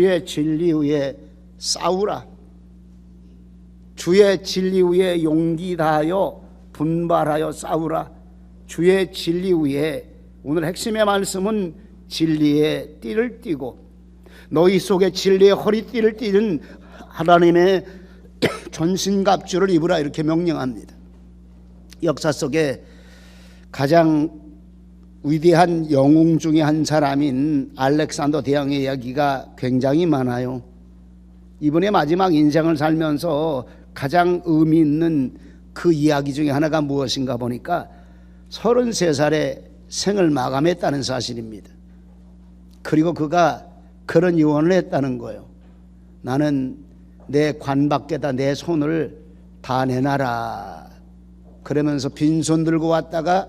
주의 진리 위에 싸우라. 주의 진리 위에 용기 다하여 분발하여 싸우라. 주의 진리 위에, 오늘 핵심의 말씀은 진리의 띠를 띠고 너희 속에 진리의 허리띠를 띠는 하나님의 전신갑주를 입으라, 이렇게 명령합니다. 역사 속에 가장 위대한 영웅 중에 한 사람인 알렉산더 대왕의 이야기가 굉장히 많아요. 이분의 마지막 인생을 살면서 가장 의미 있는 그 이야기 중에 하나가 무엇인가 보니까 33살에 생을 마감했다는 사실입니다. 그리고 그가 그런 유언을 했다는 거예요. 나는 내 관 밖에다 내 손을 다 내놔라. 그러면서 빈손 들고 왔다가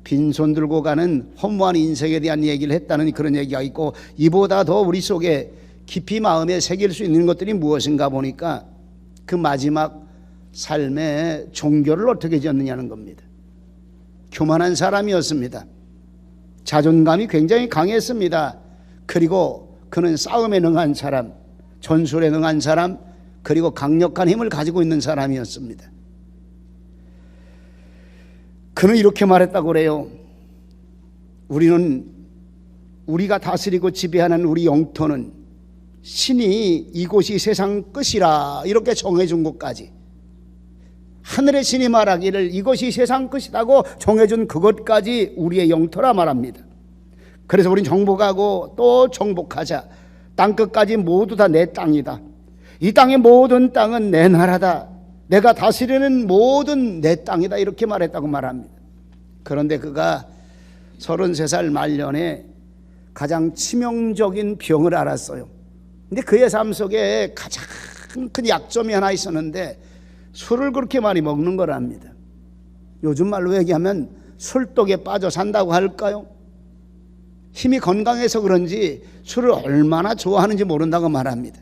빈손 들고 가는 허무한 인생에 대한 얘기를 했다는 그런 얘기가 있고, 이보다 더 우리 속에 깊이 마음에 새길 수 있는 것들이 무엇인가 보니까 그 마지막 삶의 종교를 어떻게 지었느냐는 겁니다. 교만한 사람이었습니다. 자존감이 굉장히 강했습니다. 그리고 그는 싸움에 능한 사람, 전술에 능한 사람, 그리고 강력한 힘을 가지고 있는 사람이었습니다. 그는 이렇게 말했다고 그래요. 우리가 다스리고 지배하는 우리 영토는 신이 이곳이 세상 끝이라 이렇게 정해준 곳까지, 하늘의 신이 말하기를 이것이 세상 끝이라고 정해준 그것까지 우리의 영토라 말합니다. 그래서 우린 정복하고 또 정복하자. 땅끝까지 모두 다 내 땅이다. 이 땅의 모든 땅은 내 나라다. 내가 다스리는 모든 내 땅이다, 이렇게 말했다고 말합니다. 그런데 그가 33살 말년에 가장 치명적인 병을 앓았어요. 근데 그의 삶 속에 가장 큰 약점이 하나 있었는데 술을 그렇게 많이 먹는 거랍니다. 요즘 말로 얘기하면 술독에 빠져 산다고 할까요? 힘이 건강해서 그런지 술을 얼마나 좋아하는지 모른다고 말합니다.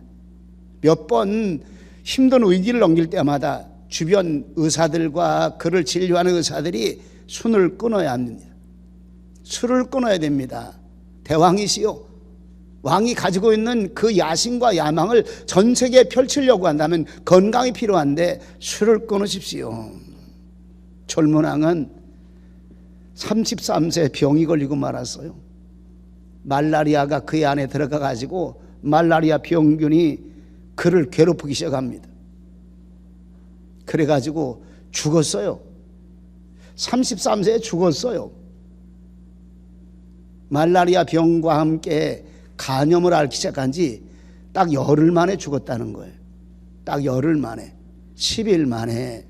몇 번 힘든 위기를 넘길 때마다 주변 의사들과 그를 진료하는 의사들이 술을 끊어야 합니다. 술을 끊어야 됩니다. 대왕이시요, 왕이 가지고 있는 그 야심과 야망을 전 세계에 펼치려고 한다면 건강이 필요한데 술을 끊으십시오. 젊은 왕은 33세에 병이 걸리고 말았어요. 말라리아가 그의 안에 들어가 가지고 말라리아 병균이 그를 괴롭히기 시작합니다. 그래 가지고 죽었어요. 33세에 죽었어요. 말라리아 병과 함께 간염을 앓기 시작한 지 딱 열흘 만에 죽었다는 거예요. 딱 열흘 만에, 10일 만에.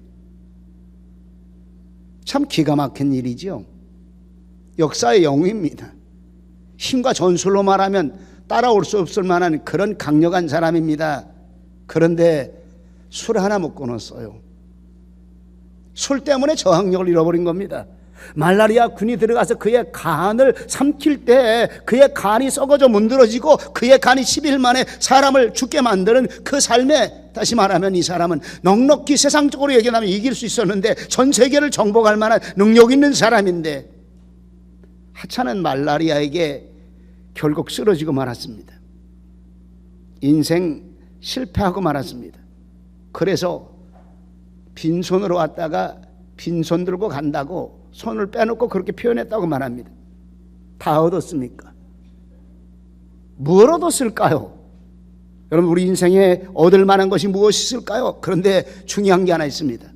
참 기가 막힌 일이죠. 역사의 영웅입니다. 힘과 전술로 말하면 따라올 수 없을 만한 그런 강력한 사람입니다. 그런데 술 하나 못 끊었어요. 술 때문에 저항력을 잃어버린 겁니다. 말라리아 균이 들어가서 그의 간을 삼킬 때 그의 간이 썩어져 문드러지고 그의 간이 10일 만에 사람을 죽게 만드는 그 삶에, 다시 말하면 이 사람은 넉넉히 세상적으로 얘기하면 이길 수 있었는데 전 세계를 정복할 만한 능력 있는 사람인데 하찮은 말라리아에게 결국 쓰러지고 말았습니다. 인생 실패하고 말았습니다. 그래서 빈손으로 왔다가 빈손 들고 간다고 손을 빼놓고 그렇게 표현했다고 말합니다. 다 얻었습니까? 뭘 얻었을까요? 여러분, 우리 인생에 얻을 만한 것이 무엇이 있을까요? 그런데 중요한 게 하나 있습니다.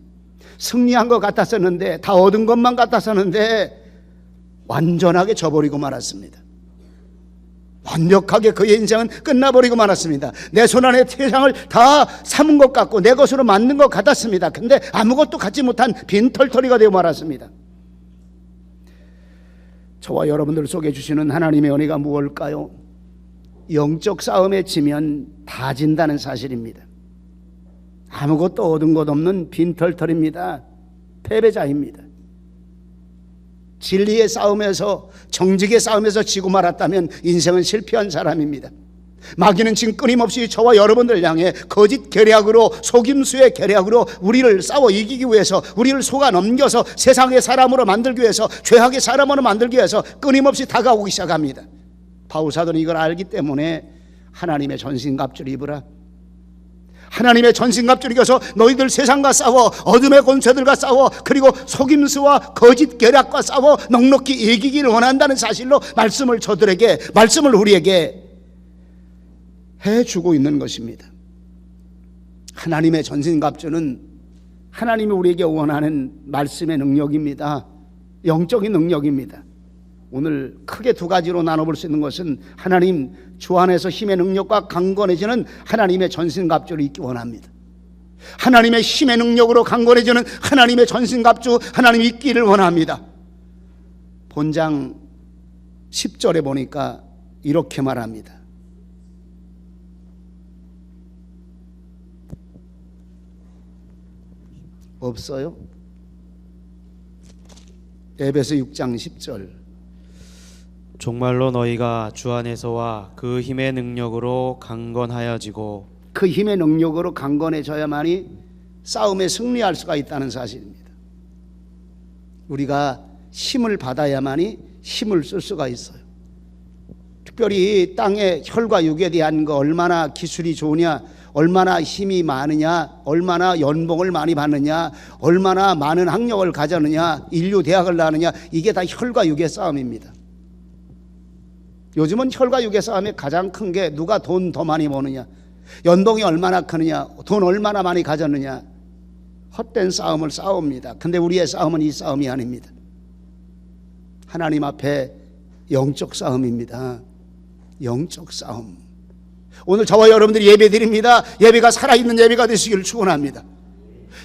승리한 것 같았었는데, 다 얻은 것만 같았었는데 완전하게 져버리고 말았습니다. 완벽하게 그의 인생은 끝나버리고 말았습니다. 내 손안에 세상을 다 삼은 것 같고 내 것으로 만든 것 같았습니다. 근데 아무것도 갖지 못한 빈털터리가 되어 말았습니다. 저와 여러분들 속에 주시는 하나님의 은혜가 무엇일까요? 영적 싸움에 지면 다 진다는 사실입니다. 아무것도 얻은 것 없는 빈털터리입니다. 패배자입니다. 진리의 싸움에서, 정직의 싸움에서 지고 말았다면 인생은 실패한 사람입니다. 마귀는 지금 끊임없이 저와 여러분들 향해 거짓 계략으로, 속임수의 계략으로 우리를 싸워 이기기 위해서, 우리를 속아 넘겨서 세상의 사람으로 만들기 위해서, 죄악의 사람으로 만들기 위해서 끊임없이 다가오기 시작합니다. 바울 사도는 이걸 알기 때문에 하나님의 전신갑주를 입으라. 하나님의 전신갑주를 입어서 너희들 세상과 싸워, 어둠의 권세들과 싸워, 그리고 속임수와 거짓 계략과 싸워 넉넉히 이기기를 원한다는 사실로 말씀을 저들에게, 말씀을 우리에게 해주고 있는 것입니다. 하나님의 전신갑주는 하나님이 우리에게 원하는 말씀의 능력입니다. 영적인 능력입니다. 오늘 크게 두 가지로 나눠볼 수 있는 것은 하나님 주 안에서 힘의 능력과 강건해지는 하나님의 전신갑주를 입기 원합니다. 하나님의 힘의 능력으로 강건해지는 하나님의 전신갑주 하나님 입기를 원합니다. 본장 10절에 보니까 이렇게 말합니다. 없어요? 에베소 6장 10절. 정말로 너희가 주 안에서와 그 힘의 능력으로 강건하여지고, 그 힘의 능력으로 강건해져야만이 싸움에 승리할 수가 있다는 사실입니다. 우리가 힘을 받아야만이 힘을 쓸 수가 있어요. 특별히 땅의 혈과 육에 대한 거, 얼마나 기술이 좋으냐, 얼마나 힘이 많으냐, 얼마나 연봉을 많이 받느냐, 얼마나 많은 학력을 가졌느냐, 인류 대학을 나느냐, 이게 다 혈과 육의 싸움입니다. 요즘은 혈과 육의 싸움이 가장 큰 게 누가 돈 더 많이 버느냐, 연봉이 얼마나 크느냐, 돈 얼마나 많이 가졌느냐, 헛된 싸움을 싸웁니다. 근데 우리의 싸움은 이 싸움이 아닙니다. 하나님 앞에 영적 싸움입니다. 영적 싸움. 오늘 저와 여러분들이 예배 드립니다. 예배가 살아있는 예배가 되시기를 축원합니다.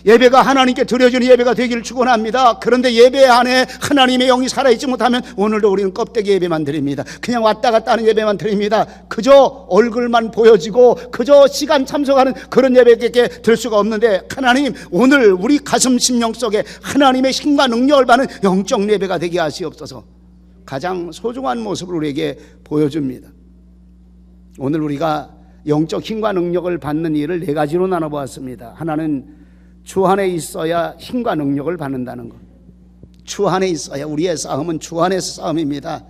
예배가 하나님께 드려지는 예배가 되기를 축원합니다. 그런데 예배 안에 하나님의 영이 살아있지 못하면 오늘도 우리는 껍데기 예배만 드립니다. 그냥 왔다 갔다 하는 예배만 드립니다. 그저 얼굴만 보여지고 그저 시간 참석하는 그런 예배밖에 될 수가 없는데, 하나님 오늘 우리 가슴 심령 속에 하나님의 힘과 능력을 받는 영적 예배가 되게 하시옵소서. 가장 소중한 모습을 우리에게 보여줍니다. 오늘 우리가 영적 힘과 능력을 받는 일을 네 가지로 나눠보았습니다. 하나는 주 안에 있어야 힘과 능력을 받는다는 것. 주 안에 있어야, 우리의 싸움은 주 안에서 싸움입니다.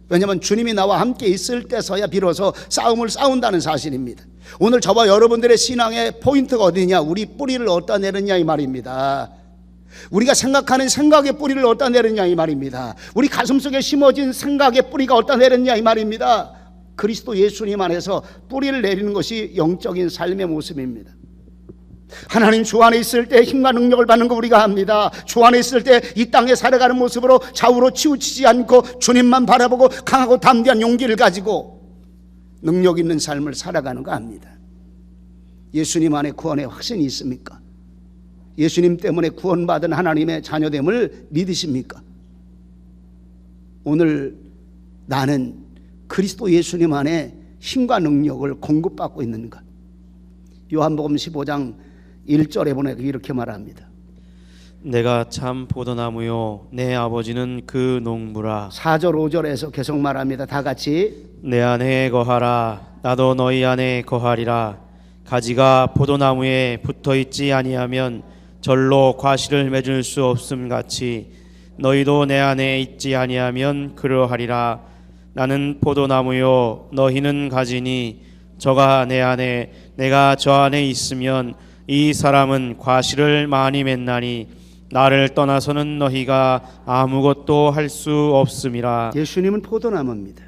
왜냐하면 주님이 나와 함께 있을 때서야 비로소 싸움을 싸운다는 사실입니다. 오늘 저와 여러분들의 신앙의 포인트가 어디냐, 우리 뿌리를 어디다 내느냐 이 말입니다. 우리가 생각하는 생각의 뿌리를 어디다 내느냐 이 말입니다. 우리 가슴속에 심어진 생각의 뿌리가 어디다 내느냐 이 말입니다. 그리스도 예수님 안에서 뿌리를 내리는 것이 영적인 삶의 모습입니다. 하나님 주 안에 있을 때 힘과 능력을 받는 거 우리가 합니다. 주 안에 있을 때 이 땅에 살아가는 모습으로 좌우로 치우치지 않고 주님만 바라보고 강하고 담대한 용기를 가지고 능력 있는 삶을 살아가는 거 합니다. 예수님 안에 구원의 확신이 있습니까? 예수님 때문에 구원받은 하나님의 자녀됨을 믿으십니까? 오늘 나는 그리스도 예수님 안에 힘과 능력을 공급받고 있는가? 요한복음 15장 1절에 보내고 이렇게 말합니다. 내가 참 포도나무요 내 아버지는 그 농부라. 4절 5절에서 계속 말합니다. 다 같이. 내 안에 거하라 나도 너희 안에 거하리라. 가지가 포도나무에 붙어있지 아니하면 절로 과실을 맺을 수 없음 같이 너희도 내 안에 있지 아니하면 그러하리라. 나는 포도나무요 너희는 가지니 저가 내 안에 내가 저 안에 있으면 이 사람은 과실을 많이 맺나니 나를 떠나서는 너희가 아무것도 할 수 없음이라. 예수님은 포도나무입니다.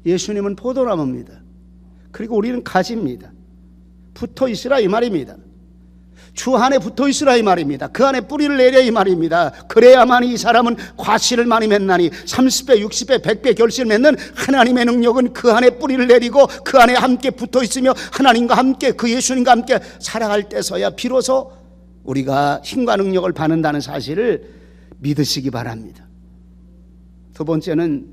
예수님은 포도나무입니다. 그리고 우리는 가지입니다. 붙어 있으라 이 말입니다. 주 안에 붙어 있으라 이 말입니다. 그 안에 뿌리를 내려 이 말입니다. 그래야만 이 사람은 과실을 많이 맺나니 30배, 60배, 100배 결실을 맺는 하나님의 능력은 그 안에 뿌리를 내리고 그 안에 함께 붙어 있으며 하나님과 함께, 그 예수님과 함께 살아갈 때서야 비로소 우리가 힘과 능력을 받는다는 사실을 믿으시기 바랍니다. 두 번째는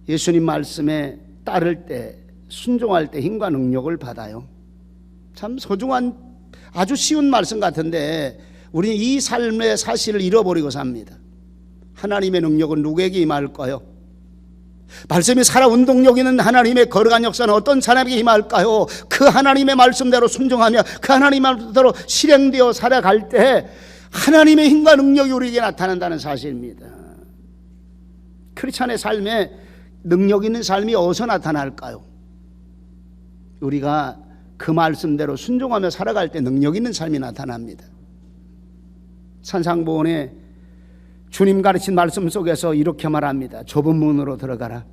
예수님 말씀에 따를 때, 순종할 때 힘과 능력을 받아요. 참 소중한, 아주 쉬운 말씀 같은데 우리는 이 삶의 사실을 잃어버리고 삽니다. 하나님의 능력은 누구에게 임할까요? 말씀이 살아 운동력 있는 하나님의 거룩한 역사는 어떤 사람에게 임할까요? 그 하나님의 말씀대로 순종하며 그 하나님의 말씀대로 실행되어 살아갈 때 하나님의 힘과 능력이 우리에게 나타난다는 사실입니다. 크리스찬의 삶에 능력 있는 삶이 어디서 나타날까요? 우리가 그 말씀대로 순종하며 살아갈 때 능력 있는 삶이 나타납니다. 산상보원에 주님 가르친 말씀 속에서 이렇게 말합니다. 좁은 문으로 들어가라.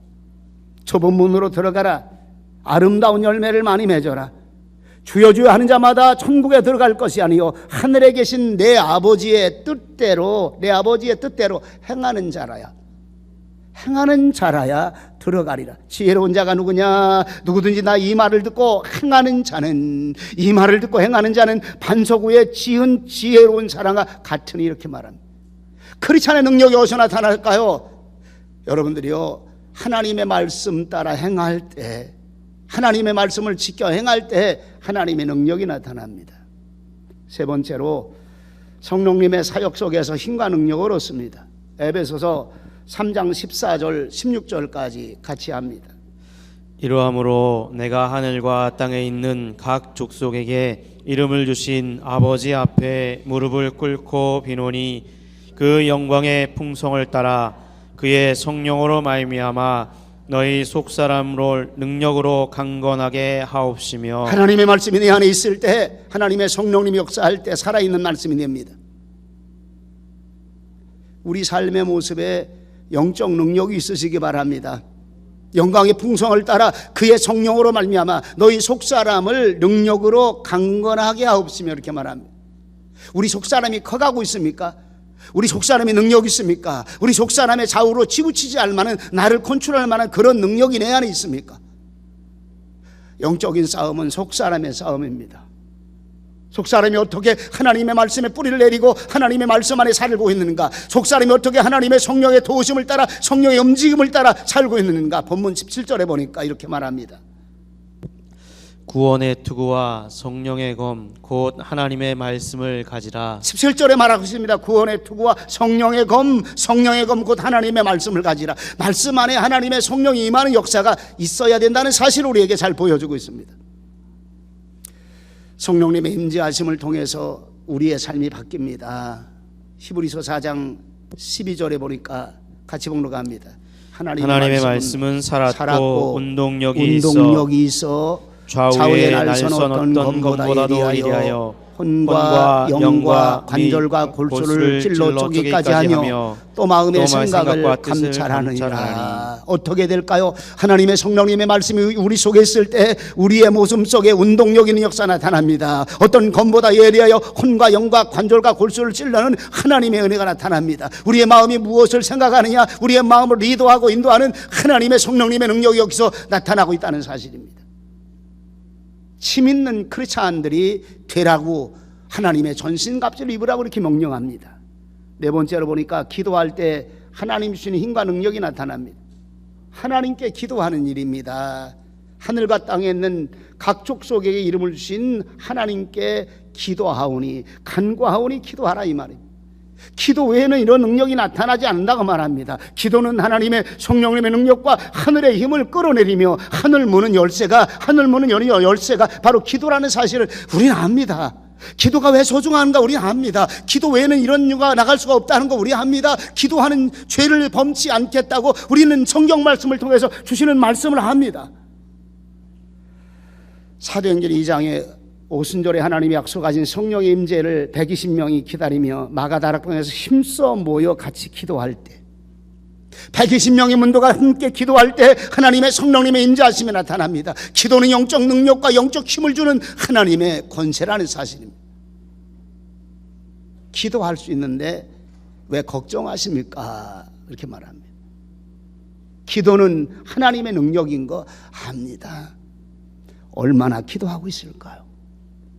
좁은 문으로 들어가라. 아름다운 열매를 많이 맺어라. 주여 주여 하는 자마다 천국에 들어갈 것이 아니요 하늘에 계신 내 아버지의 뜻대로 행하는 자라야 들어가리라. 지혜로운 자가 누구냐? 누구든지 나 이 말을 듣고 행하는 자는, 이 말을 듣고 행하는 자는 반석 위에 지은 지혜로운 사람과 같으니, 이렇게 말합니다. 크리스찬의 능력이 어디서 나타날까요? 여러분들이요, 하나님의 말씀 따라 행할 때, 하나님의 말씀을 지켜 행할 때 하나님의 능력이 나타납니다. 세 번째로 성령님의 사역 속에서 힘과 능력을 얻습니다. 에베소서 3장 14절 16절까지 같이 합니다. 이러함으로 내가 하늘과 땅에 있는 각 족속에게 이름을 주신 아버지 앞에 무릎을 꿇고 비노니 그 영광의 풍성을 따라 그의 성령으로 말미암아 너희 속사람으로 능력으로 강건하게 하옵시며. 하나님의 말씀이 내 안에 있을 때, 하나님의 성령님이 역사할 때 살아있는 말씀이 됩니다. 우리 삶의 모습에 영적 능력이 있으시기 바랍니다. 영광의 풍성을 따라 그의 성령으로 말미암아 너희 속사람을 능력으로 강건하게 하옵시며, 이렇게 말합니다. 우리 속사람이 커가고 있습니까? 우리 속사람이 능력이 있습니까? 우리 속사람의 좌우로 치우치지 않을 만한, 나를 컨트롤할 만한 그런 능력이 내 안에 있습니까? 영적인 싸움은 속사람의 싸움입니다. 속사람이 어떻게 하나님의 말씀에 뿌리를 내리고 하나님의 말씀 안에 살고 있는가? 속사람이 어떻게 하나님의 성령의 도우심을 따라, 성령의 움직임을 따라 살고 있는가? 본문 17절에 보니까 이렇게 말합니다. 구원의 투구와 성령의 검 곧 하나님의 말씀을 가지라. 17절에 말하고 있습니다. 구원의 투구와 성령의 검 곧 하나님의 말씀을 가지라. 말씀 안에 하나님의 성령이 임하는 역사가 있어야 된다는 사실을 우리에게 잘 보여주고 있습니다. 성령님의 임재하심을 통해서 우리의 삶이 바뀝니다. 히브리서 4장 12절에 보니까 같이 봉독합니다. 하나님의 말씀은 살았고 운동력이 있어 좌우에 날선 어떤 검보다도 예리하여 혼과 영과 관절과 골수를 찔러 쪼개기까지 하며 또 마음의 생각을 감찰하느니라. 어떻게 될까요? 하나님의 성령님의 말씀이 우리 속에 있을 때 우리의 모습 속에 운동력 있는 역사 나타납니다. 어떤 검보다 예리하여 혼과 영과 관절과 골수를 찔러는 하나님의 은혜가 나타납니다. 우리의 마음이 무엇을 생각하느냐, 우리의 마음을 리도하고 인도하는 하나님의 성령님의 능력이 여기서 나타나고 있다는 사실입니다. 침 있는 크리스찬들이 되라고, 하나님의 전신갑주를 입으라고 이렇게 명령합니다. 네 번째로 보니까 기도할 때 하나님 주시는 힘과 능력이 나타납니다. 하나님께 기도하는 일입니다. 하늘과 땅에 있는 각 족속에게 이름을 주신 하나님께 기도하오니, 간구하오니 기도하라, 이 말입니다. 기도 외에는 이런 능력이 나타나지 않는다고 말합니다. 기도는 하나님의 성령님의 능력과 하늘의 힘을 끌어내리며 하늘 무는 열쇠가 바로 기도라는 사실을 우리는 압니다. 기도가 왜 소중한가 우리는 압니다. 기도 외에는 이런 유가 나갈 수가 없다는 거 우리 압니다. 기도하는 죄를 범치 않겠다고 우리는 성경 말씀을 통해서 주시는 말씀을 압니다. 사도행전 2장에 오순절에 하나님이 약속하신 성령의 임재를 120명이 기다리며 마가다락방에서 힘써 모여 같이 기도할 때, 120명의 문도가 함께 기도할 때 하나님의 성령님의 임재하심이 나타납니다. 기도는 영적 능력과 영적 힘을 주는 하나님의 권세라는 사실입니다. 기도할 수 있는데 왜 걱정하십니까? 이렇게 말합니다. 기도는 하나님의 능력인 거 압니다. 얼마나 기도하고 있을까요?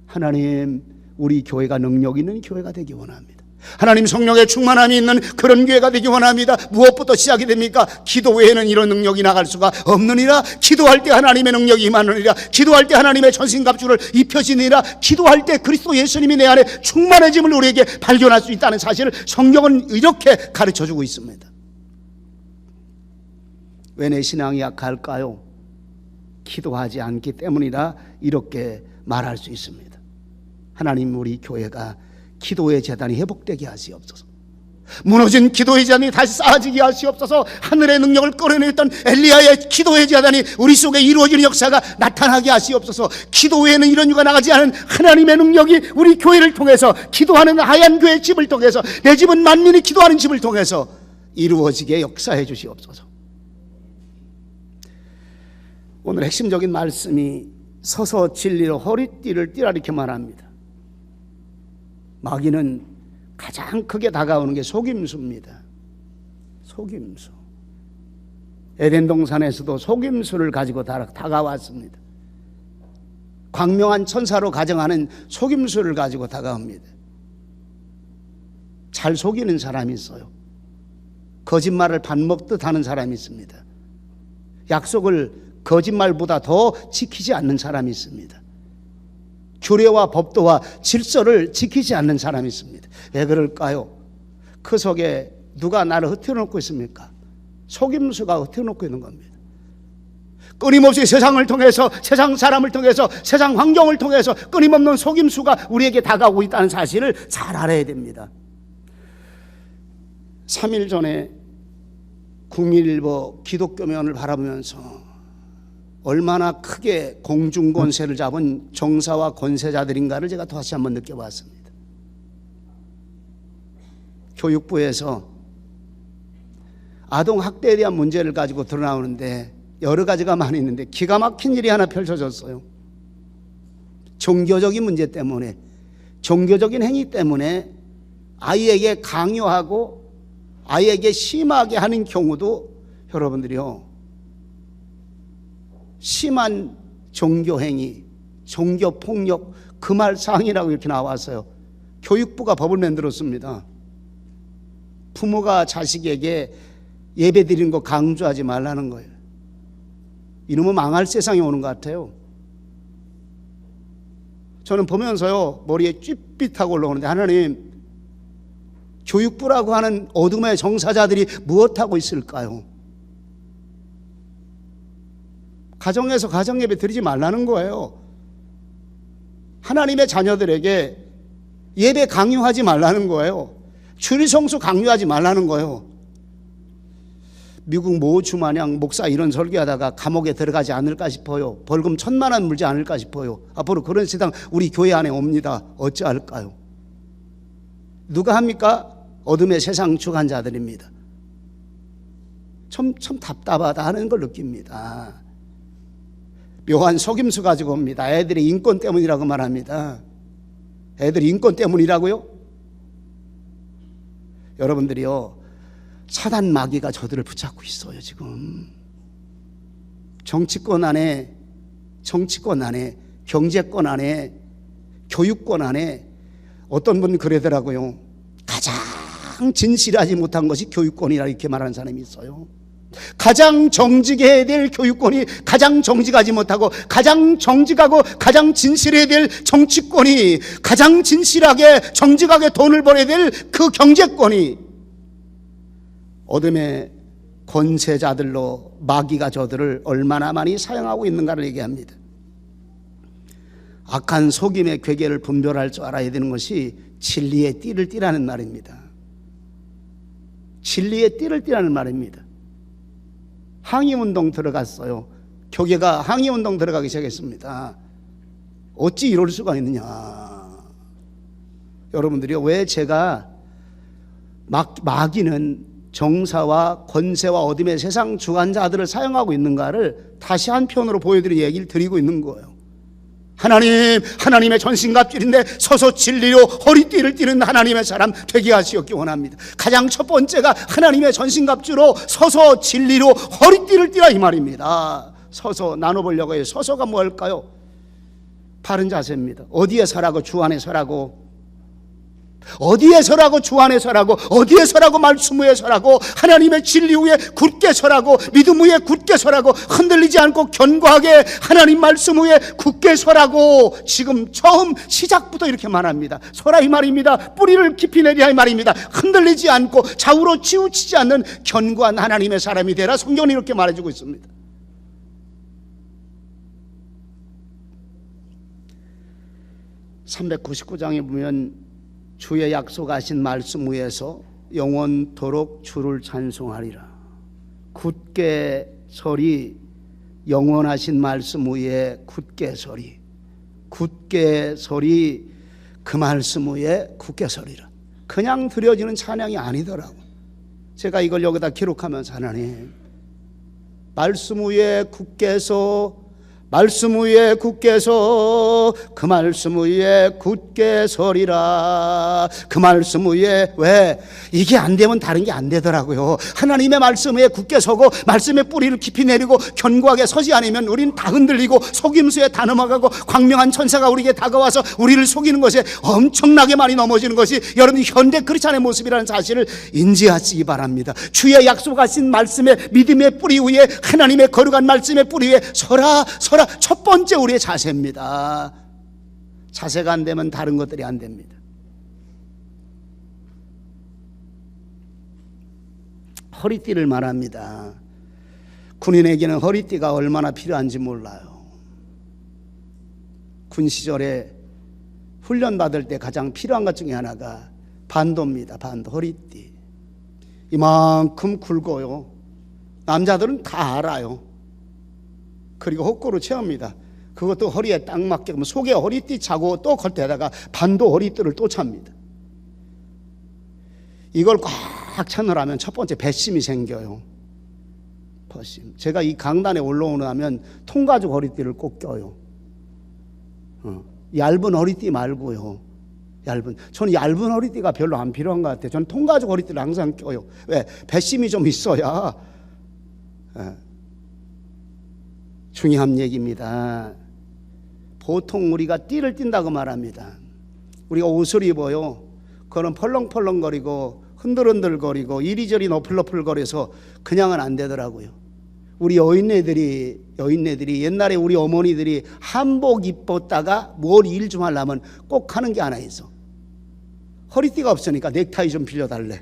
하나님, 우리 교회가 능력 있는 교회가 되기 원합니다. 하나님 성령의 충만함이 있는 그런 교회가 되기 원합니다. 무엇부터 시작이 됩니까? 기도 외에는 이런 능력이 나갈 수가 없느니라. 기도할 때 하나님의 능력이 임하느니라. 기도할 때 하나님의 전신갑주를 입혀지느니라. 기도할 때 그리스도 예수님이 내 안에 충만해짐을 우리에게 발견할 수 있다는 사실을 성경은 이렇게 가르쳐주고 있습니다. 왜 내 신앙이 약할까요? 기도하지 않기 때문이라 이렇게 말할 수 있습니다. 하나님, 우리 교회가 기도의 재단이 회복되게 하시옵소서. 무너진 기도의 제단이 다시 쌓아지게 하시옵소서. 하늘의 능력을 끌어내었던 엘리야의 기도의 제단이 우리 속에 이루어지는 역사가 나타나게 하시옵소서. 기도 외에는 이런 유가 나가지 않은 하나님의 능력이 우리 교회를 통해서, 기도하는 하얀 교회 집을 통해서, 내 집은 만민이 기도하는 집을 통해서 이루어지게 역사해 주시옵소서. 오늘 핵심적인 말씀이 서서 진리로 허리띠를 띠라 이렇게 말합니다. 마귀는 가장 크게 다가오는 게 속임수입니다. 속임수. 에덴 동산에서도 속임수를 가지고 다가왔습니다. 광명한 천사로 가정하는 속임수를 가지고 다가옵니다. 잘 속이는 사람이 있어요. 거짓말을 밥 먹듯 하는 사람이 있습니다. 약속을 거짓말보다 더 지키지 않는 사람이 있습니다. 규례와 법도와 질서를 지키지 않는 사람이 있습니다. 왜 그럴까요? 그 속에 누가 나를 흩어놓고 있습니까? 속임수가 흩어놓고 있는 겁니다. 끊임없이 세상을 통해서, 세상 사람을 통해서, 세상 환경을 통해서 끊임없는 속임수가 우리에게 다가오고 있다는 사실을 잘 알아야 됩니다. 3일 전에 국민일보 기독교면을 바라보면서 얼마나 크게 공중권세를 잡은 정사와 권세자들인가를 제가 다시 한번 느껴봤습니다. 교육부에서 아동학대에 대한 문제를 가지고 드러나오는데 여러 가지가 많이 있는데 기가 막힌 일이 하나 펼쳐졌어요. 종교적인 문제 때문에, 종교적인 행위 때문에 아이에게 강요하고 아이에게 심하게 하는 경우도 여러분들이요, 심한 종교행위, 종교폭력, 금할 사항이라고 이렇게 나왔어요. 교육부가 법을 만들었습니다. 부모가 자식에게 예배 드리는 거 강조하지 말라는 거예요. 이놈은 망할 세상이 오는 것 같아요. 저는 보면서요, 머리에 쭌빗하고 올라오는데, 하나님, 교육부라고 하는 어둠의 정사자들이 무엇하고 있을까요? 가정에서 가정예배 드리지 말라는 거예요. 하나님의 자녀들에게 예배 강요하지 말라는 거예요. 주일성수 강요하지 말라는 거예요. 미국 모 주마냥 목사 이런 설교하다가 감옥에 들어가지 않을까 싶어요. 벌금 1,000만 원 물지 않을까 싶어요. 앞으로 그런 세상 우리 교회 안에 옵니다. 어찌할까요? 누가 합니까? 어둠의 세상 주관자들입니다. 참 답답하다 하는 걸 느낍니다. 묘한 속임수 가지고 옵니다. 애들의 인권 때문이라고 말합니다. 애들이 인권 때문이라고요? 여러분들이요, 사단 마귀가 저들을 붙잡고 있어요. 지금 정치권 안에, 경제권 안에, 교육권 안에 어떤 분은 그러더라고요. 가장 진실하지 못한 것이 교육권이라 이렇게 말하는 사람이 있어요. 가장 정직해야 될 교육권이 가장 정직하지 못하고, 가장 정직하고 가장 진실해야 될 정치권이, 가장 진실하게 정직하게 돈을 벌어야 될 그 경제권이 어둠의 권세자들로 마귀가 저들을 얼마나 많이 사용하고 있는가를 얘기합니다. 악한 속임의 괴계를 분별할 줄 알아야 되는 것이 진리의 띠를 띠라는 말입니다. 진리의 띠를 띠라는 말입니다. 항의운동 들어갔어요. 교계가 항의운동 들어가기 시작했습니다. 어찌 이럴 수가 있느냐. 여러분들이 왜 제가 마귀는 정사와 권세와 어둠의 세상 주관자들을 사용하고 있는가를 다시 한편으로 보여드리는 얘기를 드리고 있는 거예요. 하나님의 전신갑주인데 서서 진리로 허리띠를 띠는 하나님의 사람 되게 하시옵기 원합니다. 가장 첫 번째가 하나님의 전신갑주로 서서 진리로 허리띠를 띠라 이 말입니다. 서서 나눠보려고 해요. 서서가 뭘까요? 바른 자세입니다. 어디에 서라고? 주 안에 서라고. 어디에 서라고? 주 안에 서라고. 어디에 서라고? 말씀 위에 서라고. 하나님의 진리 위에 굳게 서라고. 믿음 위에 굳게 서라고. 흔들리지 않고 견고하게 하나님 말씀 위에 굳게 서라고. 지금 처음 시작부터 이렇게 말합니다. 서라 이 말입니다. 뿌리를 깊이 내리라 이 말입니다. 흔들리지 않고 좌우로 치우치지 않는 견고한 하나님의 사람이 되라. 성경은 이렇게 말해주고 있습니다. (399장에) 보면 주의 약속하신 말씀 위에서 영원토록 주를 찬송하리라. 굳게 서리, 영원하신 말씀 위에 굳게 서리, 굳게 서리, 그 말씀 위에 굳게 서리라. 그냥 드려지는 찬양이 아니더라고. 제가 이걸 여기다 기록하면서 하나님, 말씀 위에 굳게 서, 말씀 위에 굳게 서, 그 말씀 위에 굳게 서리라. 그 말씀 위에, 왜? 이게 안 되면 다른 게 안 되더라고요. 하나님의 말씀 위에 굳게 서고 말씀의 뿌리를 깊이 내리고 견고하게 서지 않으면 우리는 다 흔들리고 속임수에 다 넘어가고 광명한 천사가 우리에게 다가와서 우리를 속이는 것에 엄청나게 많이 넘어지는 것이 여러분 현대 크리스찬의 모습이라는 사실을 인지하시기 바랍니다. 주의 약속하신 말씀의 믿음의 뿌리 위에, 하나님의 거룩한 말씀의 뿌리 위에 서라, 서라. 첫 번째 우리의 자세입니다. 자세가 안 되면 다른 것들이 안 됩니다. 허리띠를 말합니다. 군인에게는 허리띠가 얼마나 필요한지 몰라요. 군 시절에 훈련 받을 때 가장 필요한 것 중에 하나가 반도입니다. 반도, 허리띠. 이만큼 굵어요. 남자들은 다 알아요. 그리고 헛고루 채웁니다. 그것도 허리에 딱 맞게, 속에 허리띠 차고 또 겉에다가 반도 허리띠를 또 찹니다. 이걸 꽉 차느라면 첫 번째 배심이 생겨요. 배심. 제가 이 강단에 올라오고 나면 통가죽 허리띠를 꼭 껴요. 얇은 허리띠 말고요. 저는 얇은 허리띠가 별로 안 필요한 것 같아요. 저는 통가죽 허리띠를 항상 껴요. 왜? 배심이 좀 있어야 중요한 얘기입니다. 보통 우리가 띠를 띈다고 말합니다. 우리가 옷을 입어요. 그거는 펄렁펄렁거리고 흔들흔들거리고 이리저리 너플너플거려서 그냥은 안 되더라고요. 우리 여인네들이 옛날에 우리 어머니들이 한복 입었다가 뭘 일 좀 하려면 꼭 하는 게 하나 있어. 허리띠가 없으니까 넥타이 좀 빌려달래.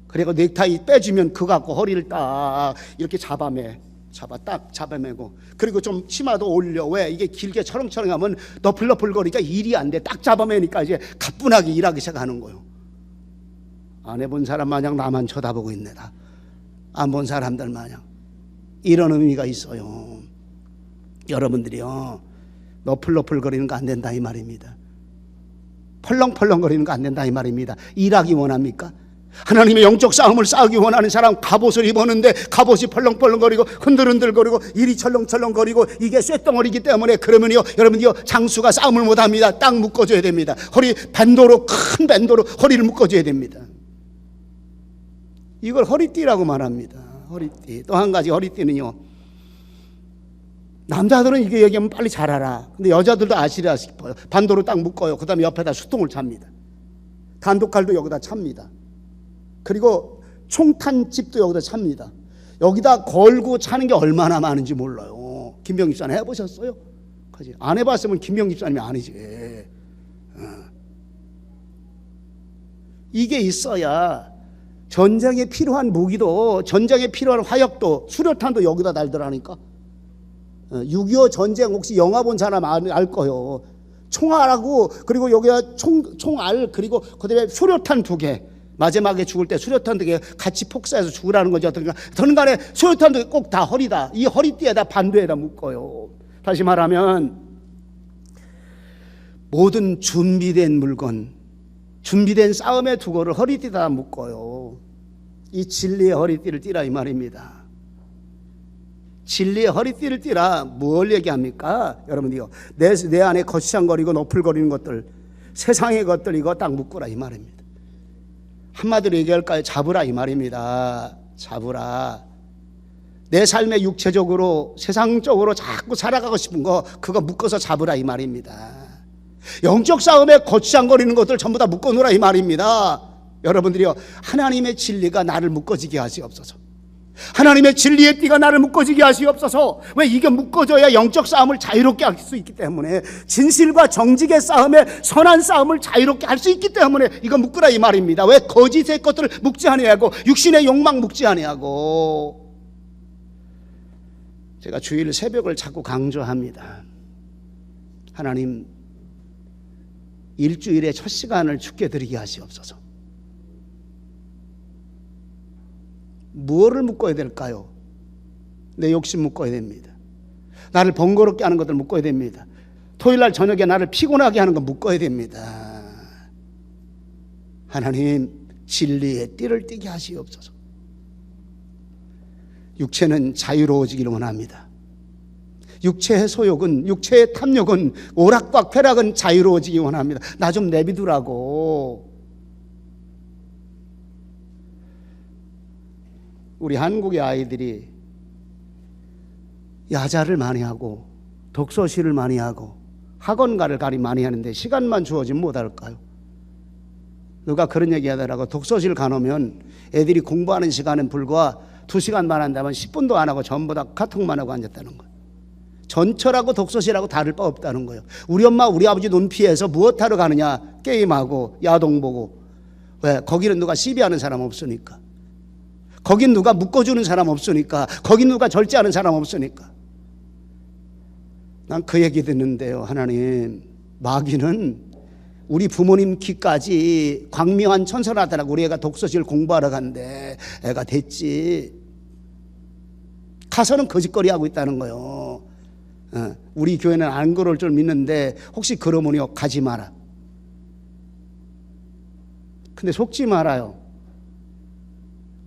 그리고 넥타이 빼주면 그거 갖고 허리를 딱 이렇게 딱 잡아매고, 그리고 좀 치마도 올려. 왜? 이게 길게 철렁철렁하면 너플너플거리니까 일이 안 돼. 딱 잡아매니까 이제 가뿐하게 일하기 시작하는 거예요. 안 해본 사람 마냥 나만 쳐다보고 있네다. 안 본 사람들 마냥. 이런 의미가 있어요. 여러분들이요, 너플너플거리는 거 안 된다 이 말입니다. 펄렁펄렁거리는 거 안 된다 이 말입니다. 일하기 원합니까? 하나님의 영적 싸움을 싸우기 원하는 사람, 갑옷을 입었는데 갑옷이 펄렁펄렁거리고 흔들흔들거리고 일이 철렁철렁거리고 이게 쇳덩어리기 때문에, 그러면요 여러분이요 장수가 싸움을 못합니다. 딱 묶어줘야 됩니다. 허리 밴도로, 큰 밴도로 허리를 묶어줘야 됩니다. 이걸 허리띠라고 말합니다. 허리띠. 또 한 가지 허리띠는요, 남자들은 이게 얘기하면 빨리 잘 알아. 근데 여자들도 아시리라 싶어요. 반도로 딱 묶어요. 그 다음에 옆에다 수통을 찹니다. 단독칼도 여기다 찹니다. 그리고 총탄집도 여기다 찹니다. 여기다 걸고 차는 게 얼마나 많은지 몰라요. 김병 집사님 해보셨어요? 안 해봤으면 김병 집사님이 아니지. 이게 있어야 전쟁에 필요한 무기도, 전쟁에 필요한 화약도, 수류탄도 여기다 달더라니까. 6.25 전쟁 혹시 영화 본 사람 알 거예요. 총알하고, 그리고 여기다 총알, 그리고 그 다음에 수류탄 2개. 마지막에 죽을 때 수류탄 2개 같이 폭사해서 죽으라는 거죠. 어떤 간에 수류탄 2개 꼭 다 허리다. 이 허리띠에다 반도에다 묶어요. 다시 말하면 모든 준비된 물건, 준비된 싸움의 두고를 허리띠에다 묶어요. 이 진리의 허리띠를 띠라 이 말입니다. 진리의 허리띠를 띠라. 뭘 얘기합니까? 여러분이요, 내 안에 거시장거리고 너플거리는 것들, 세상의 것들, 이거 딱 묶으라 이 말입니다. 한마디로 얘기할까요? 잡으라 이 말입니다. 잡으라. 내 삶에 육체적으로 세상적으로 자꾸 살아가고 싶은 거, 그거 묶어서 잡으라 이 말입니다. 영적 싸움에 거치장거리는 것들 전부 다 묶어놓으라 이 말입니다. 여러분들이요, 하나님의 진리가 나를 묶어지게 하시옵소서. 하나님의 진리의 띠가 나를 묶어지게 하시옵소서. 왜? 이게 묶어져야 영적 싸움을 자유롭게 할 수 있기 때문에, 진실과 정직의 싸움에, 선한 싸움을 자유롭게 할 수 있기 때문에 이거 묶으라 이 말입니다. 왜? 거짓의 것들을 묶지 아니하고, 육신의 욕망 묶지 아니하고. 제가 주일 새벽을 자꾸 강조합니다. 하나님, 일주일의 첫 시간을 주께 드리게 하시옵소서. 무엇을 묶어야 될까요? 내 욕심 묶어야 됩니다. 나를 번거롭게 하는 것들 묶어야 됩니다. 토요일날 저녁에 나를 피곤하게 하는 거 묶어야 됩니다. 하나님, 진리의 띠를 띠게 하시옵소서. 육체는 자유로워지기를 원합니다. 육체의 소욕은, 육체의 탐욕은, 오락과 쾌락은 자유로워지기 원합니다. 나 좀 내비두라고. 우리 한국의 아이들이 야자를 많이 하고 독서실을 많이 하고 학원가를 많이 하는데 시간만 주어지면 못할까요? 누가 그런 얘기 하더라고. 독서실 가놓으면 애들이 공부하는 시간은 불과 2시간만 한다면 10분도 안 하고 전부 다 카톡만 하고 앉았다는 거예요. 전철하고 독서실하고 다를 바 없다는 거예요. 우리 엄마 우리 아버지 눈 피해서 무엇하러 가느냐? 게임하고 야동 보고. 왜? 거기는 누가 시비하는 사람 없으니까. 거긴 누가 묶어주는 사람 없으니까. 거긴 누가 절제하는 사람 없으니까. 난 그 얘기 듣는데요. 하나님, 마귀는 우리 부모님 귀까지 광명한 천선하더라고. 우리 애가 독서실 공부하러 간대. 애가 됐지. 가서는 거짓거리 하고 있다는 거예요. 우리 교회는 안 그럴 줄 믿는데 혹시 그러면요, 가지 마라. 근데 속지 말아요.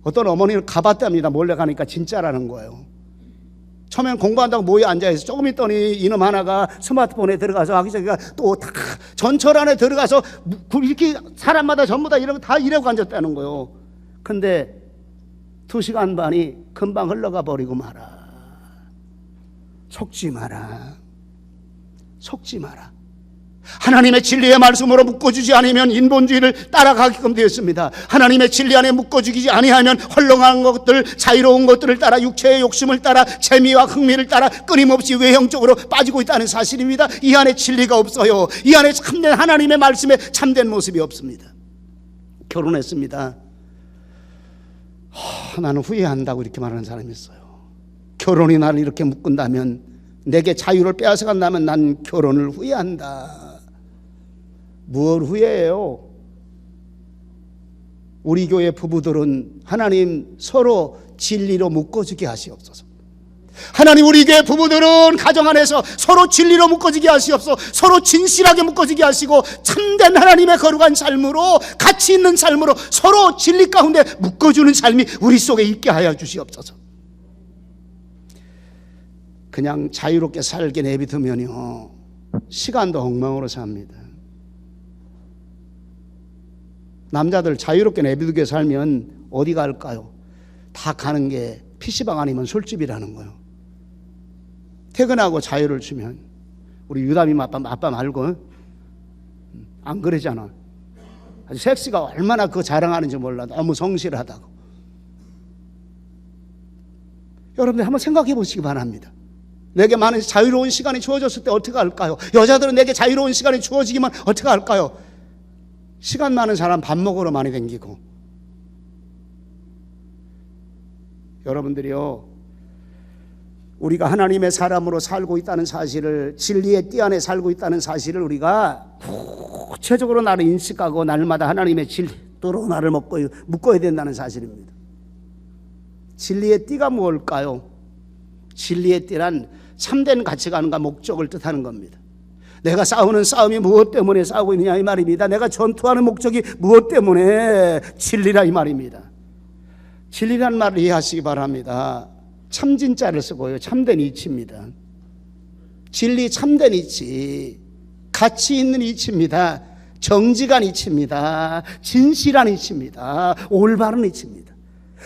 어떤 어머니는 가봤답니다. 몰래 가니까 진짜라는 거예요. 처음엔 공부한다고 모여 앉아있어. 조금 있더니 이놈 하나가 스마트폰에 들어가서 아기자기가 또 다 전철 안에 들어가서 이렇게 사람마다 전부 다 이러고 앉았다는 거예요. 근데 2시간 반이 금방 흘러가 버리고 말아. 속지 마라. 속지 마라. 하나님의 진리의 말씀으로 묶어주지 않으면 인본주의를 따라가게끔 되었습니다. 하나님의 진리 안에 묶어주지 아니하면 헐렁한 것들, 자유로운 것들을 따라 육체의 욕심을 따라 재미와 흥미를 따라 끊임없이 외형적으로 빠지고 있다는 사실입니다. 이 안에 진리가 없어요. 이 안에 참된 하나님의 말씀에 참된 모습이 없습니다. 결혼했습니다. 나는 후회한다고 이렇게 말하는 사람이 있어요. 결혼이 나를 이렇게 묶은다면, 내게 자유를 빼앗아간다면 난 결혼을 후회한다. 뭘 후회해요? 우리 교회 부부들은 하나님 서로 진리로 묶어주게 하시옵소서. 하나님, 우리 교회 부부들은 가정 안에서 서로 진리로 묶어지게 하시옵소서. 서로 진실하게 묶어지게 하시고 참된 하나님의 거룩한 삶으로, 가치 있는 삶으로 서로 진리 가운데 묶어주는 삶이 우리 속에 있게 하여 주시옵소서. 그냥 자유롭게 살게 내비두면요, 시간도 엉망으로 삽니다. 남자들 자유롭게 내비두게 살면 어디 갈까요? 다 가는 게 PC방 아니면 술집이라는 거예요. 퇴근하고 자유를 주면, 우리 유담이 아빠 말고 안 그러잖아. 아주 섹스가 얼마나 그거 자랑하는지 몰라. 너무 성실하다고. 여러분들 한번 생각해 보시기 바랍니다. 내게 많은 자유로운 시간이 주어졌을 때 어떻게 할까요? 여자들은 내게 자유로운 시간이 주어지기만 어떻게 할까요? 시간 많은 사람 밥 먹으러 많이 다니고. 여러분들이요, 우리가 하나님의 사람으로 살고 있다는 사실을, 진리의 띠 안에 살고 있다는 사실을 우리가 구체적으로 나를 인식하고 날마다 하나님의 진리로 나를 묶어야 된다는 사실입니다. 진리의 띠가 뭘까요? 진리의 띠란 참된 가치관과 목적을 뜻하는 겁니다. 내가 싸우는 싸움이 무엇 때문에 싸우고 있느냐 이 말입니다. 내가 전투하는 목적이 무엇 때문에? 진리라 이 말입니다. 진리란 말을 이해하시기 바랍니다. 참진자를 쓰고요, 참된 이치입니다. 진리, 참된 이치, 가치 있는 이치입니다. 정직한 이치입니다. 진실한 이치입니다. 올바른 이치입니다.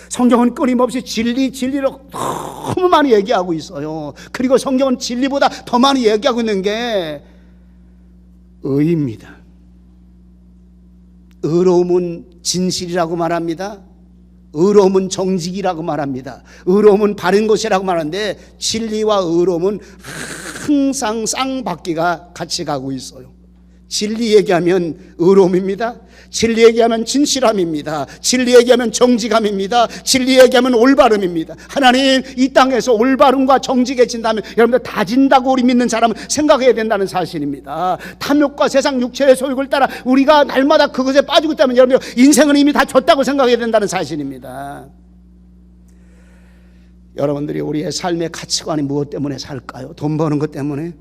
성경은 끊임없이 진리로 너무 많이 얘기하고 있어요. 그리고 성경은 진리보다 더 많이 얘기하고 있는 게 의입니다. 의로움은 진실이라고 말합니다. 의로움은 정직이라고 말합니다. 의로움은 바른 것이라고 말하는데, 진리와 의로움은 항상 쌍바퀴가 같이 가고 있어요. 진리 얘기하면 의로움입니다. 진리 얘기하면 진실함입니다. 진리 얘기하면 정직함입니다. 진리 얘기하면 올바름입니다. 하나님, 이 땅에서 올바름과 정직해진다면 여러분들 다진다고 우리 믿는 사람은 생각해야 된다는 사실입니다. 탐욕과 세상 육체의 소욕을 따라 우리가 날마다 그것에 빠지고 있다면 여러분들 인생은 이미 다 졌다고 생각해야 된다는 사실입니다. 여러분들이 우리의 삶의 가치관이 무엇 때문에 살까요? 돈 버는 것 때문에?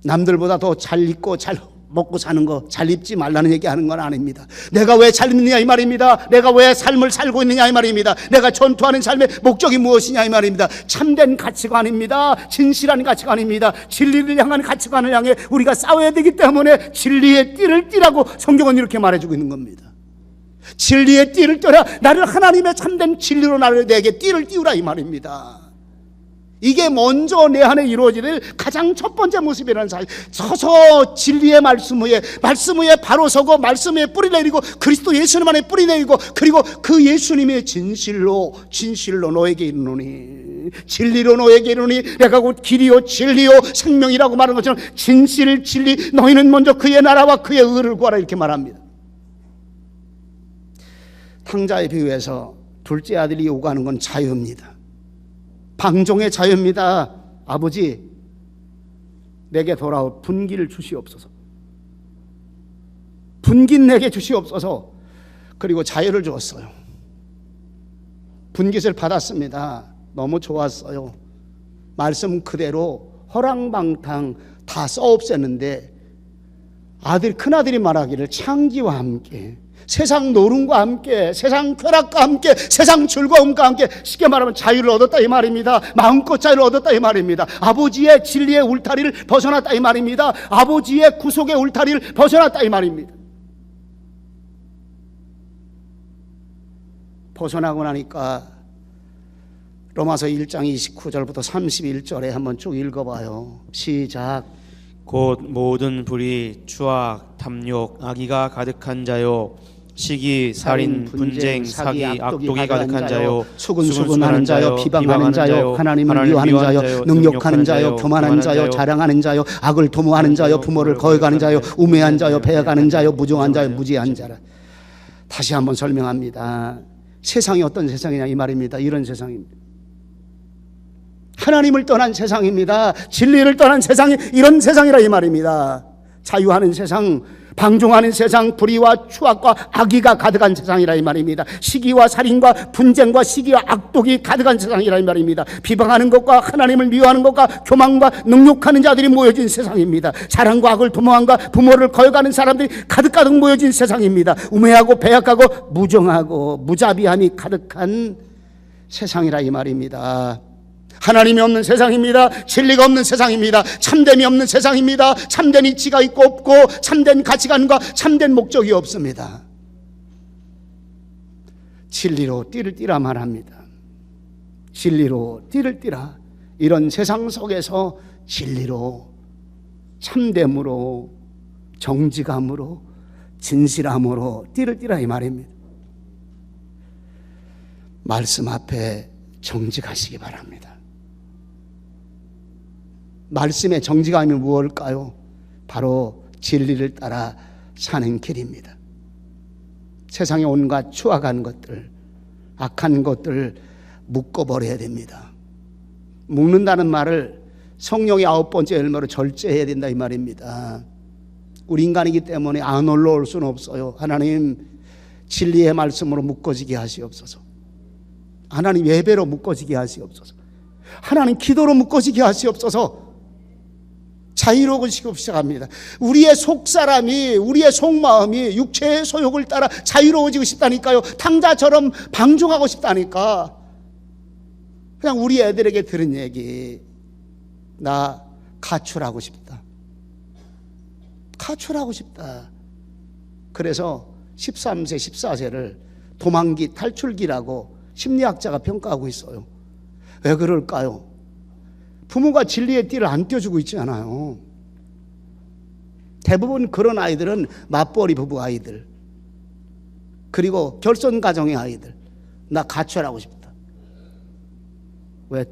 남들보다 더 잘 입고 잘 먹고 사는 거, 잘 입지 말라는 얘기하는 건 아닙니다. 내가 왜 잘 입느냐 이 말입니다. 내가 왜 삶을 살고 있느냐 이 말입니다. 내가 전투하는 삶의 목적이 무엇이냐 이 말입니다. 참된 가치관입니다. 진실한 가치관입니다. 진리를 향한 가치관을 향해 우리가 싸워야 되기 때문에 진리의 띠를 띠라고 성경은 이렇게 말해주고 있는 겁니다. 진리의 띠를 띠라. 나를 하나님의 참된 진리로 내게 띠를 띠우라 이 말입니다. 이게 먼저 내 안에 이루어질 가장 첫 번째 모습이라는 사실. 서서 진리의 말씀 위에 바로 서고 말씀 위에 뿌리 내리고 그리스도 예수님 안에 뿌리 내리고 그리고 그 예수님의 진실로 너에게 이르노니, 진리로 너에게 이르노니, 내가 곧 길이요 진리요 생명이라고 말하는 것처럼 진실 진리, 너희는 먼저 그의 나라와 그의 의를 구하라 이렇게 말합니다. 탕자에 비유해서 둘째 아들이 요구하는 건 자유입니다. 방종의 자유입니다. 아버지, 내게 돌아올 분기를 주시옵소서. 분기 내게 주시옵소서. 그리고 자유를 주었어요. 분깃을 받았습니다. 너무 좋았어요. 말씀 그대로 허랑방탕 다 써없앴는데 큰아들이 말하기를 창기와 함께, 세상 노름과 함께, 세상 쾌락과 함께, 세상 즐거움과 함께, 쉽게 말하면 자유를 얻었다 이 말입니다. 마음껏 자유를 얻었다 이 말입니다. 아버지의 진리의 울타리를 벗어났다 이 말입니다. 아버지의 구속의 울타리를 벗어났다 이 말입니다. 벗어나고 나니까 로마서 1장 29절부터 31절에 한번 쭉 읽어봐요. 시작. 곧 모든 불의, 추악, 탐욕, 악의가 가득한 자요, 시기, 살인, 분쟁, 사기, 악독이 가득한 자요, 수근수근하는 자요, 비방하는 자요, 하나님을 미워하는 자요, 능욕하는 자요, 교만한 자요, 자랑하는 자요, 악을 도모하는 자요, 부모를 거역하는 자요, 우매한 자요, 배역하는 자요, 무정한 자요, 무지한 자라. 다시 한번 설명합니다. 세상이 어떤 세상이냐 이 말입니다. 이런 세상입니다. 하나님을 떠난 세상입니다. 진리를 떠난 세상이 이런 세상이라 이 말입니다. 자유하는 세상, 방종하는 세상, 불의와 추악과 악의가 가득한 세상이라 이 말입니다. 시기와 살인과 분쟁과 시기와 악독이 가득한 세상이라 이 말입니다. 비방하는 것과 하나님을 미워하는 것과 교만과 능욕하는 자들이 모여진 세상입니다. 자랑과 악을 도모함과 부모를 거역하는 사람들이 가득 모여진 세상입니다. 우매하고 배역하고 무정하고 무자비함이 가득한 세상이라 이 말입니다. 하나님이 없는 세상입니다. 진리가 없는 세상입니다. 참됨이 없는 세상입니다. 참된 이치가 있고 없고, 참된 가치관과 참된 목적이 없습니다. 진리로 띠를 띠라 말합니다. 진리로 띠를 띠라. 이런 세상 속에서 진리로, 참됨으로, 정직함으로, 진실함으로 띠를 띠라 이 말입니다. 말씀 앞에 정직하시기 바랍니다. 말씀의 정직함이 무엇일까요? 바로 진리를 따라 사는 길입니다. 세상에 온갖 추악한 것들, 악한 것들 묶어버려야 됩니다. 묶는다는 말을 성령의 9번째 열매로 절제해야 된다 이 말입니다. 우리 인간이기 때문에 안 올라올 수는 없어요. 하나님, 진리의 말씀으로 묶어지게 하시옵소서. 하나님, 예배로 묶어지게 하시옵소서. 하나님, 기도로 묶어지게 하시옵소서. 자유로워지고 시작합니다. 우리의 속사람이, 우리의 속마음이 육체의 소욕을 따라 자유로워지고 싶다니까요. 탕자처럼 방종하고 싶다니까. 그냥 우리 애들에게 들은 얘기, 나 가출하고 싶다. 가출하고 싶다. 그래서 13세, 14세를 도망기, 탈출기라고 심리학자가 평가하고 있어요. 왜 그럴까요? 부모가 진리의 띠를 안 띄워주고 있지 않아요. 대부분 그런 아이들은 맞벌이 부부 아이들, 그리고 결손 가정의 아이들. 나 가출하고 싶다. 왜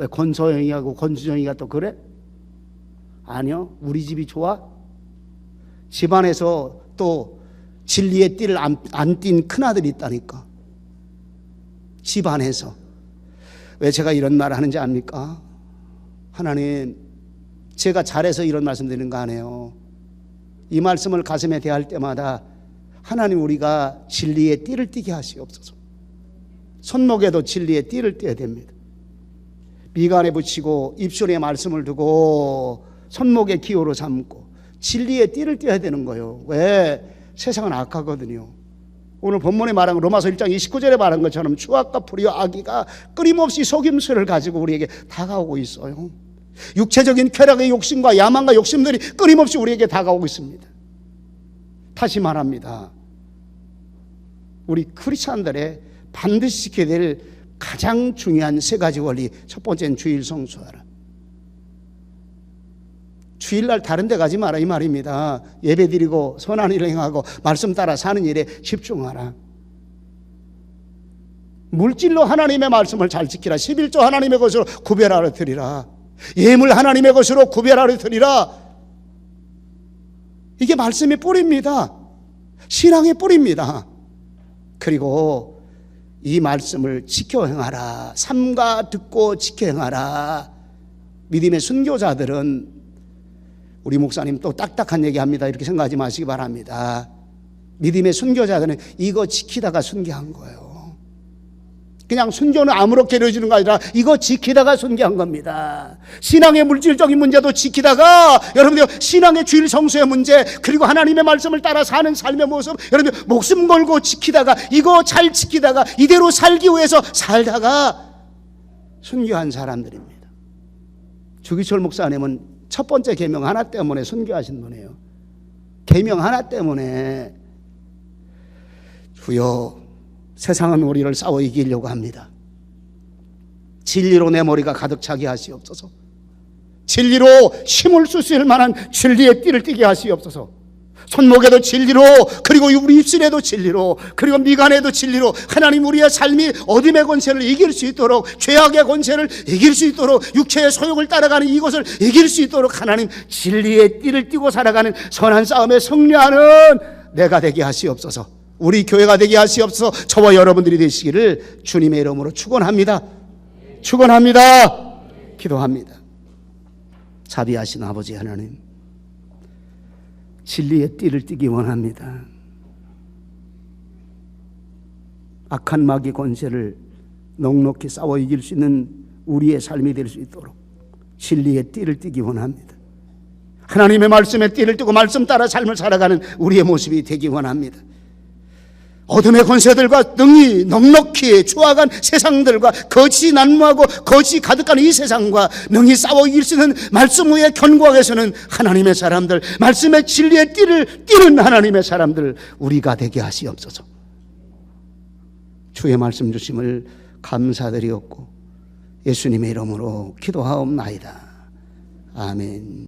권소영이하고 권수정이가 또 그래? 아니요, 우리 집이 좋아? 집안에서 또 진리의 띠를 안 띈 큰아들이 있다니까. 집안에서. 왜 제가 이런 말을 하는지 압니까? 하나님, 제가 잘해서 이런 말씀 드리는 거 아니에요. 이 말씀을 가슴에 대할 때마다 하나님, 우리가 진리의 띠를 띠게 하시옵소서. 손목에도 진리의 띠를 떼야 됩니다. 미간에 붙이고 입술에 말씀을 두고 손목에 기호로 삼고 진리의 띠를 떼야 되는 거예요. 왜? 세상은 악하거든요. 오늘 본문에 말한 로마서 1장 29절에 말한 것처럼 추악과 불의와 악의가 끊임없이 속임수를 가지고 우리에게 다가오고 있어요. 육체적인 쾌락의 욕심과 야망과 욕심들이 끊임없이 우리에게 다가오고 있습니다. 다시 말합니다. 우리 크리스찬들의 반드시 지켜야 될 가장 중요한 세 가지 원리. 첫 번째는 주일 성수하라. 주일날 다른 데 가지 마라 이 말입니다. 예배 드리고 선한 일을 행하고 말씀 따라 사는 일에 집중하라. 물질로 하나님의 말씀을 잘 지키라. 11조 하나님의 것으로 구별하여 드리라. 예물 하나님의 것으로 구별하여 드리라. 이게 말씀의 뿌리입니다. 신앙의 뿌리입니다. 그리고 이 말씀을 지켜 행하라. 삼가 듣고 지켜 행하라. 믿음의 순교자들은, 우리 목사님 또 딱딱한 얘기합니다 이렇게 생각하지 마시기 바랍니다. 믿음의 순교자들은 이거 지키다가 순교한 거예요. 그냥 순교는 아무렇게 이루어지는 거 아니라 이거 지키다가 순교한 겁니다. 신앙의 물질적인 문제도 지키다가, 여러분들 신앙의 주일 성수의 문제, 그리고 하나님의 말씀을 따라 사는 삶의 모습, 여러분들 목숨 걸고 지키다가, 이거 잘 지키다가 이대로 살기 위해서 살다가 순교한 사람들입니다. 주기철 목사님은 첫 번째 계명 하나 때문에 순교하신 분이에요. 계명 하나 때문에, 주여 세상은 우리를 싸워 이기려고 합니다. 진리로 내 머리가 가득 차게 하시옵소서. 진리로 힘을 쑤실 만한 진리의 띠를 띠게 하시옵소서. 손목에도 진리로, 그리고 우리 입술에도 진리로, 그리고 미간에도 진리로 하나님 우리의 삶이 어둠의 권세를 이길 수 있도록, 죄악의 권세를 이길 수 있도록, 육체의 소욕을 따라가는 이것을 이길 수 있도록 하나님 진리의 띠를 띠고 살아가는 선한 싸움에 승리하는 내가 되게 하시옵소서. 우리 교회가 되게 하시옵소서. 저와 여러분들이 되시기를 주님의 이름으로 축원합니다. 축원합니다. 기도합니다. 자비하신 아버지 하나님, 진리의 띠를 띠기 원합니다. 악한 마귀 권세를 넉넉히 싸워 이길 수 있는 우리의 삶이 될 수 있도록 진리의 띠를 띠기 원합니다. 하나님의 말씀에 띠를 띠고 말씀 따라 삶을 살아가는 우리의 모습이 되기 원합니다. 어둠의 권세들과 능히 넉넉히 추악한 세상들과 거짓이 난무하고 거짓이 가득한 이 세상과 능히 싸워 이길 수 있는 말씀 위에 견고하게 서는 하나님의 사람들, 말씀의 진리의 띠를 띠는 하나님의 사람들 우리가 되게 하시옵소서. 주의 말씀 주심을 감사드리옵고 예수님의 이름으로 기도하옵나이다. 아멘.